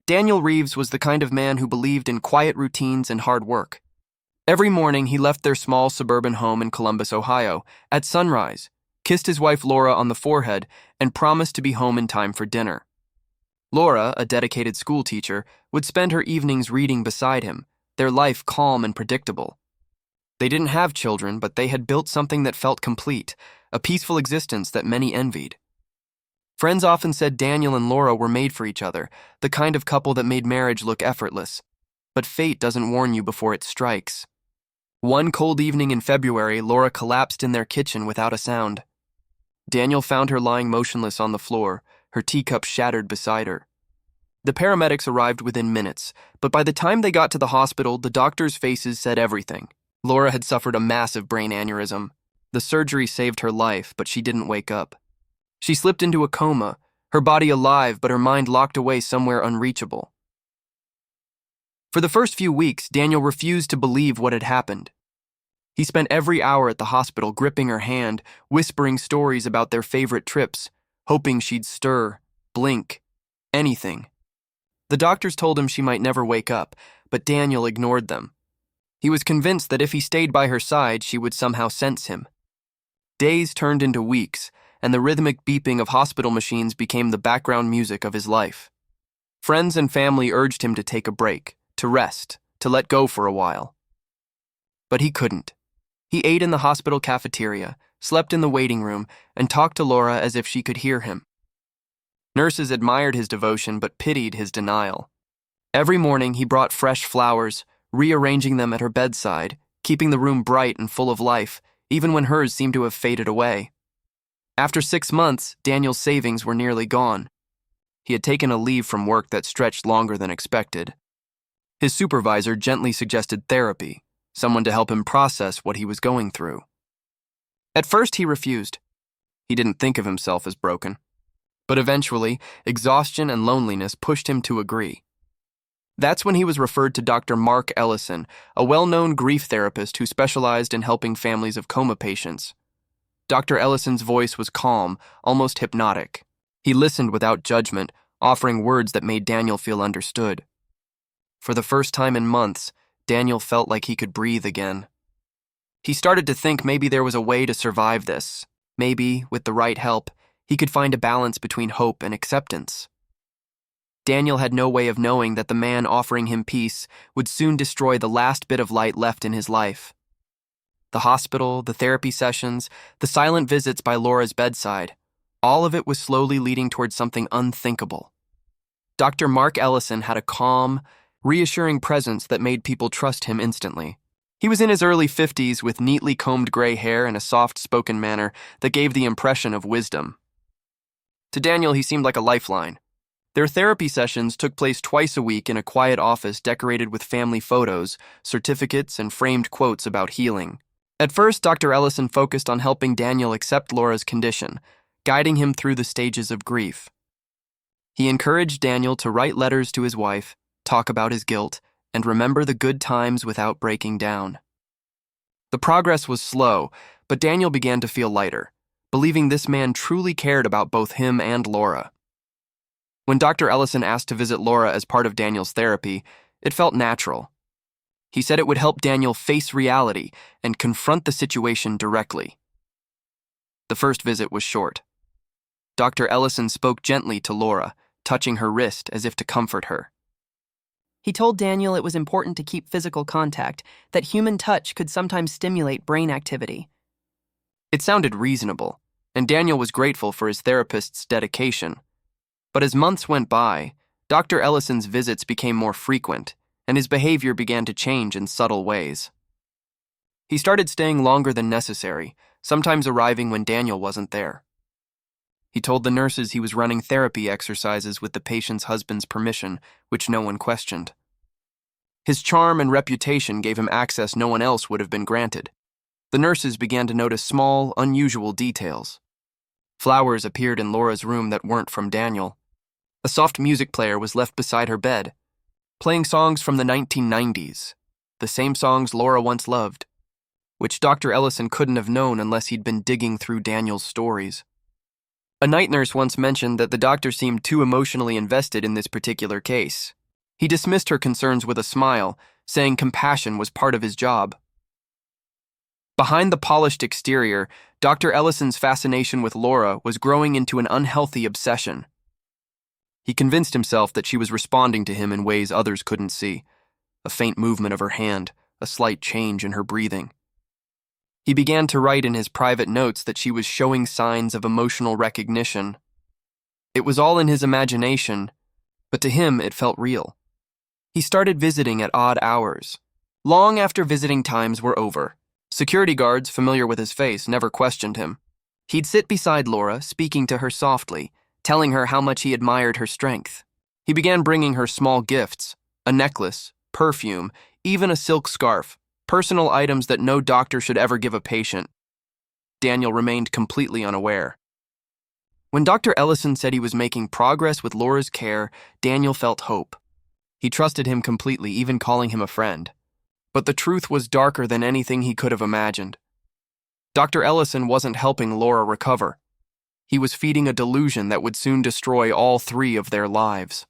Daniel Reeves was the kind of man who believed in quiet routines and hard work. Every morning, he left their small suburban home in Columbus, Ohio, at sunrise, kissed his wife Laura on the forehead, and promised to be home in time for dinner. Laura, a dedicated schoolteacher, would spend her evenings reading beside him, their life calm and predictable. They didn't have children, but they had built something that felt complete, a peaceful existence that many envied. Friends often said Daniel and Laura were made for each other, the kind of couple that made marriage look effortless. But fate doesn't warn you before it strikes. One cold evening in February, Laura collapsed in their kitchen without a sound. Daniel found her lying motionless on the floor, her teacup shattered beside her. The paramedics arrived within minutes, but by the time they got to the hospital, the doctors' faces said everything. Laura had suffered a massive brain aneurysm. The surgery saved her life, but she didn't wake up. She slipped into a coma, her body alive but her mind locked away somewhere unreachable. For the first few weeks, Daniel refused to believe what had happened. He spent every hour at the hospital gripping her hand, whispering stories about their favorite trips, hoping she'd stir, blink, anything. The doctors told him she might never wake up, but Daniel ignored them. He was convinced that if he stayed by her side, she would somehow sense him. Days turned into weeks, and the rhythmic beeping of hospital machines became the background music of his life. Friends and family urged him to take a break, to rest, to let go for a while. But he couldn't. He ate in the hospital cafeteria, slept in the waiting room, and talked to Laura as if she could hear him. Nurses admired his devotion but pitied his denial. Every morning he brought fresh flowers, rearranging them at her bedside, keeping the room bright and full of life, even when hers seemed to have faded away. After 6 months, Daniel's savings were nearly gone. He had taken a leave from work that stretched longer than expected. His supervisor gently suggested therapy, someone to help him process what he was going through. At first, he refused. He didn't think of himself as broken. But eventually, exhaustion and loneliness pushed him to agree. That's when he was referred to Dr. Mark Ellison, a well-known grief therapist who specialized in helping families of coma patients. Dr. Ellison's voice was calm, almost hypnotic. He listened without judgment, offering words that made Daniel feel understood. For the first time in months, Daniel felt like he could breathe again. He started to think maybe there was a way to survive this. Maybe, with the right help, he could find a balance between hope and acceptance. Daniel had no way of knowing that the man offering him peace would soon destroy the last bit of light left in his life. The hospital, the therapy sessions, the silent visits by Laura's bedside, all of it was slowly leading towards something unthinkable. Dr. Mark Ellison had a calm, reassuring presence that made people trust him instantly. He was in his early 50s with neatly combed gray hair and a soft-spoken manner that gave the impression of wisdom. To Daniel, he seemed like a lifeline. Their therapy sessions took place twice a week in a quiet office decorated with family photos, certificates, and framed quotes about healing. At first, Dr. Ellison focused on helping Daniel accept Laura's condition, guiding him through the stages of grief. He encouraged Daniel to write letters to his wife, talk about his guilt, and remember the good times without breaking down. The progress was slow, but Daniel began to feel lighter, believing this man truly cared about both him and Laura. When Dr. Ellison asked to visit Laura as part of Daniel's therapy, it felt natural. He said it would help Daniel face reality and confront the situation directly. The first visit was short. Dr. Ellison spoke gently to Laura, touching her wrist as if to comfort her. He told Daniel it was important to keep physical contact, that human touch could sometimes stimulate brain activity. It sounded reasonable, and Daniel was grateful for his therapist's dedication. But as months went by, Dr. Ellison's visits became more frequent, and his behavior began to change in subtle ways. He started staying longer than necessary, sometimes arriving when Daniel wasn't there. He told the nurses he was running therapy exercises with the patient's husband's permission, which no one questioned. His charm and reputation gave him access no one else would have been granted. The nurses began to notice small, unusual details. Flowers appeared in Laura's room that weren't from Daniel. A soft music player was left beside her bed, playing songs from the 1990s, the same songs Laura once loved, which Dr. Ellison couldn't have known unless he'd been digging through Daniel's stories. A night nurse once mentioned that the doctor seemed too emotionally invested in this particular case, He dismissed her concerns with a smile, saying compassion was part of his job. Behind the polished exterior, Dr. Ellison's fascination with Laura was growing into an unhealthy obsession. He convinced himself that she was responding to him in ways others couldn't see. A faint movement of her hand, a slight change in her breathing. He began to write in his private notes that she was showing signs of emotional recognition. It was all in his imagination, but to him it felt real. He started visiting at odd hours. Long after visiting times were over, security guards, familiar with his face, never questioned him. He'd sit beside Laura, speaking to her softly, telling her how much he admired her strength. He began bringing her small gifts, a necklace, perfume, even a silk scarf, personal items that no doctor should ever give a patient. Daniel remained completely unaware. When Dr. Ellison said he was making progress with Laura's care, Daniel felt hope. He trusted him completely, even calling him a friend. But the truth was darker than anything he could have imagined. Dr. Ellison wasn't helping Laura recover. He was feeding a delusion that would soon destroy all three of their lives.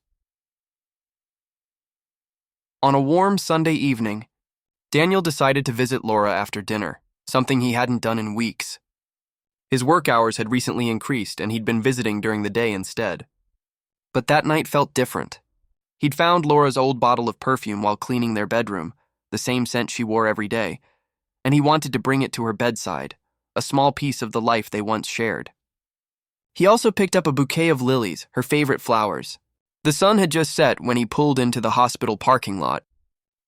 On a warm Sunday evening, Daniel decided to visit Laura after dinner, something he hadn't done in weeks. His work hours had recently increased, and he'd been visiting during the day instead. But that night felt different. He'd found Laura's old bottle of perfume while cleaning their bedroom, the same scent she wore every day, and he wanted to bring it to her bedside, a small piece of the life they once shared. He also picked up a bouquet of lilies, her favorite flowers. The sun had just set when he pulled into the hospital parking lot,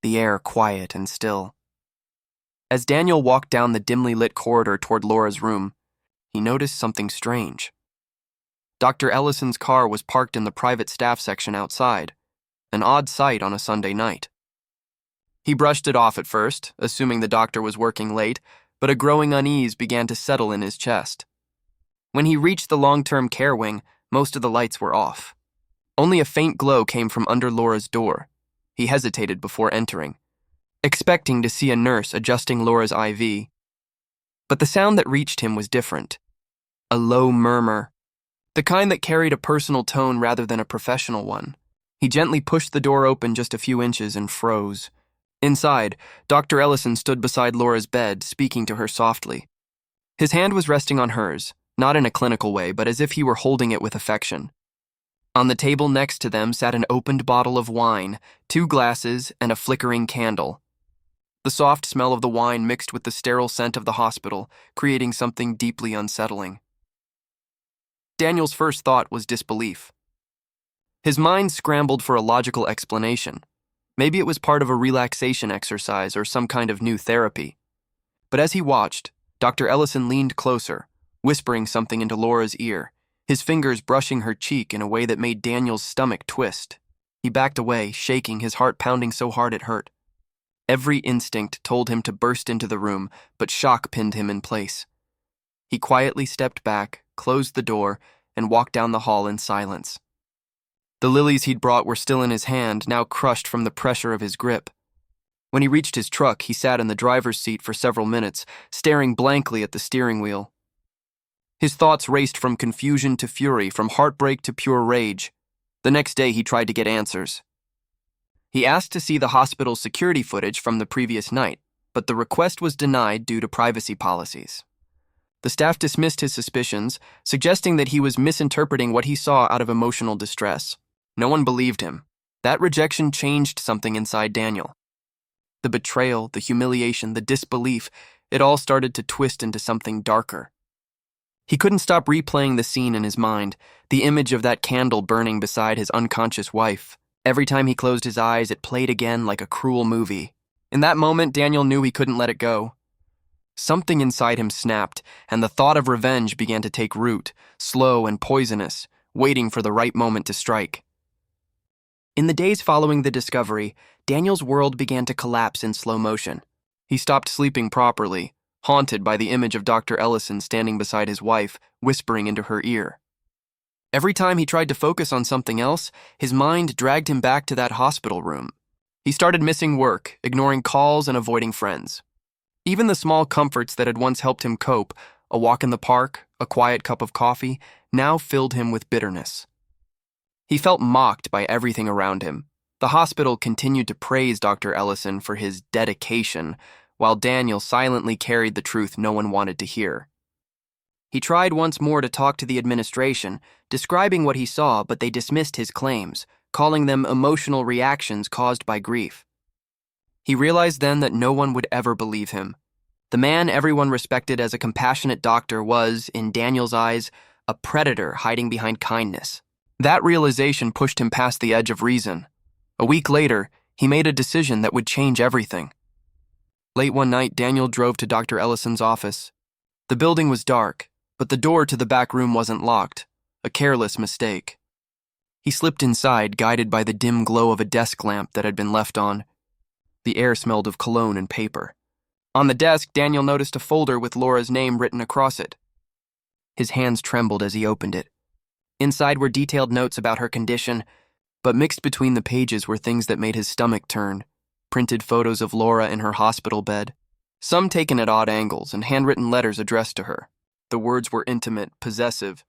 the air quiet and still. As Daniel walked down the dimly lit corridor toward Laura's room, he noticed something strange. Dr. Ellison's car was parked in the private staff section outside, an odd sight on a Sunday night. He brushed it off at first, assuming the doctor was working late, but a growing unease began to settle in his chest. When he reached the long-term care wing, most of the lights were off. Only a faint glow came from under Laura's door. He hesitated before entering, expecting to see a nurse adjusting Laura's IV. But the sound that reached him was different. A low murmur, the kind that carried a personal tone rather than a professional one. He gently pushed the door open just a few inches and froze. Inside, Dr. Ellison stood beside Laura's bed, speaking to her softly. His hand was resting on hers, not in a clinical way, but as if he were holding it with affection. On the table next to them sat an opened bottle of wine, 2 glasses, and a flickering candle. The soft smell of the wine mixed with the sterile scent of the hospital, creating something deeply unsettling. Daniel's first thought was disbelief. His mind scrambled for a logical explanation. Maybe it was part of a relaxation exercise or some kind of new therapy. But as he watched, Dr. Ellison leaned closer, whispering something into Laura's ear, his fingers brushing her cheek in a way that made Daniel's stomach twist. He backed away, shaking, his heart pounding so hard it hurt. Every instinct told him to burst into the room, but shock pinned him in place. He quietly stepped back, closed the door, and walked down the hall in silence. The lilies he'd brought were still in his hand, now crushed from the pressure of his grip. When he reached his truck, he sat in the driver's seat for several minutes, staring blankly at the steering wheel. His thoughts raced from confusion to fury, from heartbreak to pure rage. The next day, he tried to get answers. He asked to see the hospital's security footage from the previous night, but the request was denied due to privacy policies. The staff dismissed his suspicions, suggesting that he was misinterpreting what he saw out of emotional distress. No one believed him. That rejection changed something inside Daniel. The betrayal, the humiliation, the disbelief, it all started to twist into something darker. He couldn't stop replaying the scene in his mind, the image of that candle burning beside his unconscious wife. Every time he closed his eyes, it played again like a cruel movie. In that moment, Daniel knew he couldn't let it go. Something inside him snapped, and the thought of revenge began to take root, slow and poisonous, waiting for the right moment to strike. In the days following the discovery, Daniel's world began to collapse in slow motion. He stopped sleeping properly, haunted by the image of Dr. Ellison standing beside his wife, whispering into her ear. Every time he tried to focus on something else, his mind dragged him back to that hospital room. He started missing work, ignoring calls and avoiding friends. Even the small comforts that had once helped him cope, a walk in the park, a quiet cup of coffee, now filled him with bitterness. He felt mocked by everything around him. The hospital continued to praise Dr. Ellison for his dedication, while Daniel silently carried the truth no one wanted to hear. He tried once more to talk to the administration, describing what he saw, but they dismissed his claims, calling them emotional reactions caused by grief. He realized then that no one would ever believe him. The man everyone respected as a compassionate doctor was, in Daniel's eyes, a predator hiding behind kindness. That realization pushed him past the edge of reason. A week later, he made a decision that would change everything. Late one night, Daniel drove to Dr. Ellison's office. The building was dark, but the door to the back room wasn't locked, a careless mistake. He slipped inside, guided by the dim glow of a desk lamp that had been left on. The air smelled of cologne and paper. On the desk, Daniel noticed a folder with Laura's name written across it. His hands trembled as he opened it. Inside were detailed notes about her condition, but mixed between the pages were things that made his stomach turn. Printed photos of Laura in her hospital bed, some taken at odd angles, and handwritten letters addressed to her. The words were intimate, possessive.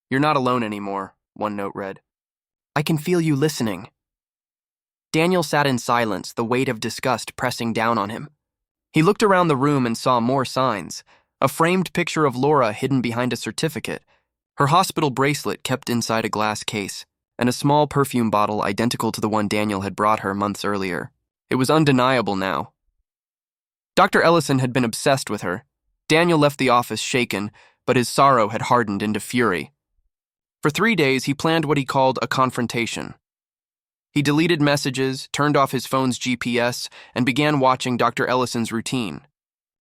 "You're not alone anymore," one note read. "I can feel you listening." Daniel sat in silence, the weight of disgust pressing down on him. He looked around the room and saw more signs. A framed picture of Laura hidden behind a certificate, her hospital bracelet kept inside a glass case, and a small perfume bottle identical to the one Daniel had brought her months earlier. It was undeniable now. Dr. Ellison had been obsessed with her. Daniel left the office shaken, but his sorrow had hardened into fury. For 3 days, he planned what he called a confrontation. He deleted messages, turned off his phone's GPS, and began watching Dr. Ellison's routine.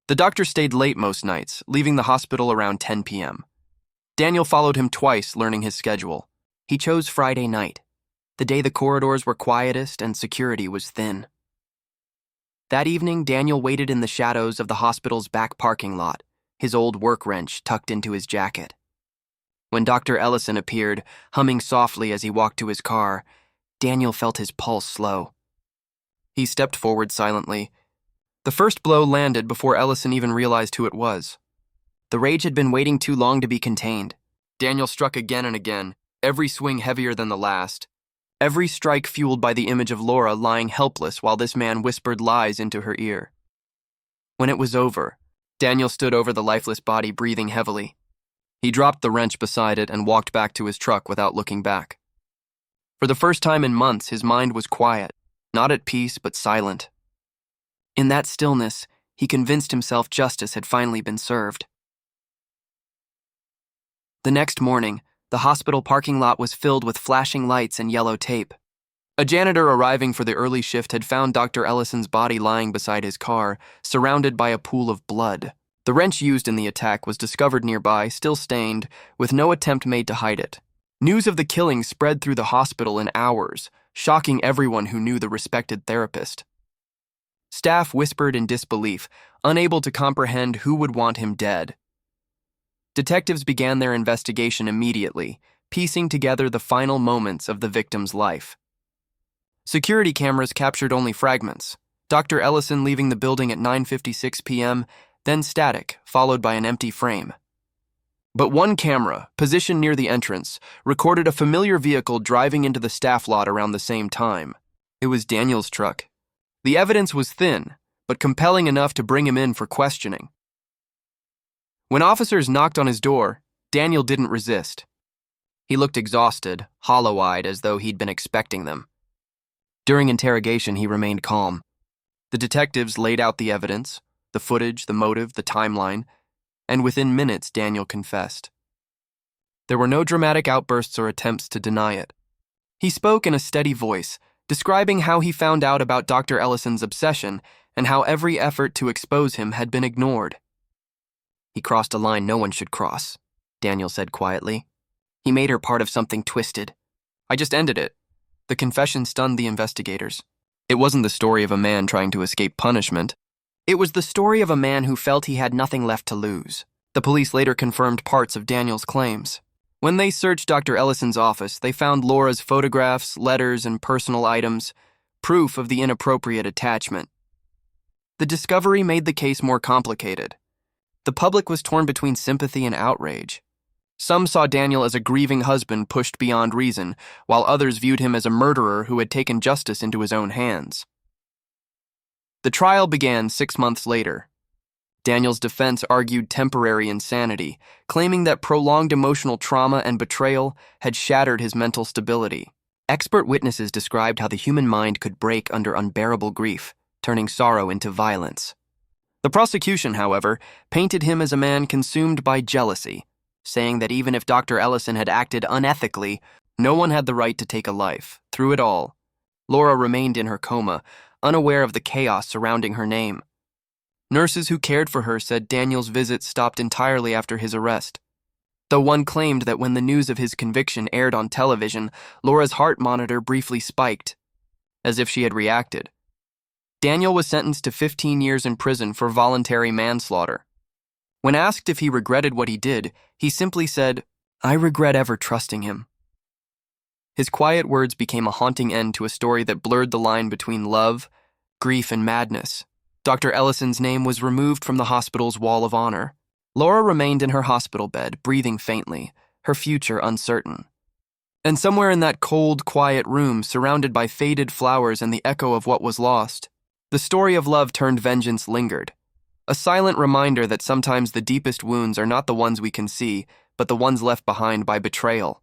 The doctor stayed late most nights, leaving the hospital around 10 p.m. Daniel followed him twice, learning his schedule. He chose Friday night, the day the corridors were quietest and security was thin. That evening, Daniel waited in the shadows of the hospital's back parking lot, his old work wrench tucked into his jacket. When Dr. Ellison appeared, humming softly as he walked to his car, Daniel felt his pulse slow. He stepped forward silently. The first blow landed before Ellison even realized who it was. The rage had been waiting too long to be contained. Daniel struck again and again, every swing heavier than the last. Every strike fueled by the image of Laura lying helpless while this man whispered lies into her ear. When it was over, Daniel stood over the lifeless body, breathing heavily. He dropped the wrench beside it and walked back to his truck without looking back. For the first time in months, his mind was quiet, not at peace, but silent. In that stillness, he convinced himself justice had finally been served. The next morning, the hospital parking lot was filled with flashing lights and yellow tape. A janitor arriving for the early shift had found Dr. Ellison's body lying beside his car, surrounded by a pool of blood. The wrench used in the attack was discovered nearby, still stained, with no attempt made to hide it. News of the killing spread through the hospital in hours, shocking everyone who knew the respected therapist. Staff whispered in disbelief, unable to comprehend who would want him dead. Detectives began their investigation immediately, piecing together the final moments of the victim's life. Security cameras captured only fragments. Dr. Ellison leaving the building at 9:56 p.m., then static, followed by an empty frame. But one camera, positioned near the entrance, recorded a familiar vehicle driving into the staff lot around the same time. It was Daniel's truck. The evidence was thin, but compelling enough to bring him in for questioning. When officers knocked on his door, Daniel didn't resist. He looked exhausted, hollow-eyed, as though he'd been expecting them. During interrogation, he remained calm. The detectives laid out the evidence, the footage, the motive, the timeline, and within minutes, Daniel confessed. There were no dramatic outbursts or attempts to deny it. He spoke in a steady voice, describing how he found out about Dr. Ellison's obsession and how every effort to expose him had been ignored. "He crossed a line no one should cross," Daniel said quietly. "He made her part of something twisted. I just ended it." The confession stunned the investigators. It wasn't the story of a man trying to escape punishment. It was the story of a man who felt he had nothing left to lose. The police later confirmed parts of Daniel's claims. When they searched Dr. Ellison's office, they found Laura's photographs, letters, and personal items, proof of the inappropriate attachment. The discovery made the case more complicated. The public was torn between sympathy and outrage. Some saw Daniel as a grieving husband pushed beyond reason, while others viewed him as a murderer who had taken justice into his own hands. The trial began 6 months later. Daniel's defense argued temporary insanity, claiming that prolonged emotional trauma and betrayal had shattered his mental stability. Expert witnesses described how the human mind could break under unbearable grief, turning sorrow into violence. The prosecution, however, painted him as a man consumed by jealousy, saying that even if Dr. Ellison had acted unethically, no one had the right to take a life. Through it all, Laura remained in her coma, unaware of the chaos surrounding her name. Nurses who cared for her said Daniel's visits stopped entirely after his arrest. Though one claimed that when the news of his conviction aired on television, Laura's heart monitor briefly spiked, as if she had reacted. Daniel was sentenced to 15 years in prison for voluntary manslaughter. When asked if he regretted what he did, he simply said, "I regret ever trusting him." His quiet words became a haunting end to a story that blurred the line between love, grief, and madness. Dr. Ellison's name was removed from the hospital's wall of honor. Laura remained in her hospital bed, breathing faintly, her future uncertain. And somewhere in that cold, quiet room, surrounded by faded flowers and the echo of what was lost, the story of love turned vengeance lingered. A silent reminder that sometimes the deepest wounds are not the ones we can see, but the ones left behind by betrayal.